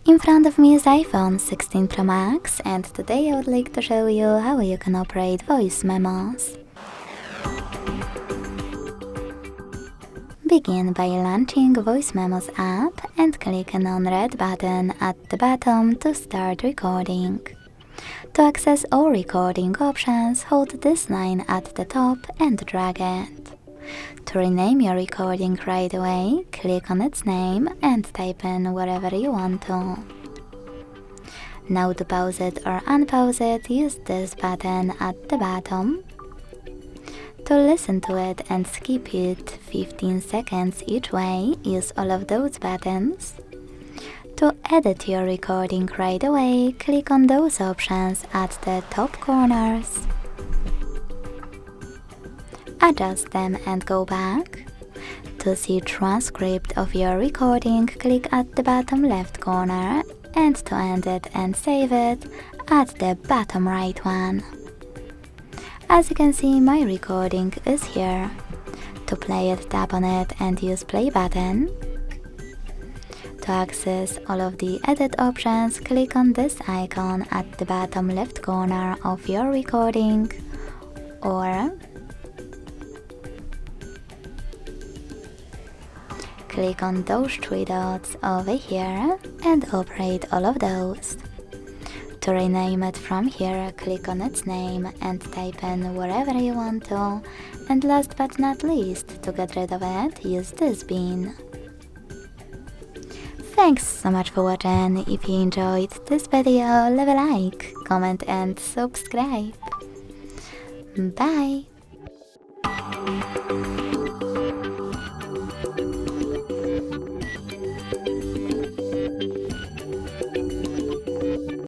In front of me is iPhone 16 Pro Max, and today I would like to show you how you can operate voice memos. Begin by launching Voice Memos app and clicking on red button at the bottom to start recording. To access all recording options, hold this line at the top and drag it. To rename your recording right away, click on its name and type in whatever you want to. Now to pause it or unpause it, use this button at the bottom. To listen to it and skip it 15 seconds each way, use all of those buttons. To edit your recording right away, click on those options at the top corners. Adjust them and go back. To see transcript of your recording, click at the bottom left corner, and to end it and save it, at the bottom right one. As you can see, my recording is here. To play it, tap on it and use play button. To access all of the edit options, click on this icon at the bottom left corner of your recording, or click on those three dots over here and operate all of those. To rename it from here, click on its name and type in wherever you want to. And last but not least, to get rid of it, use this bin. Thanks so much for watching. If you enjoyed this video, leave a like, comment and subscribe. Bye!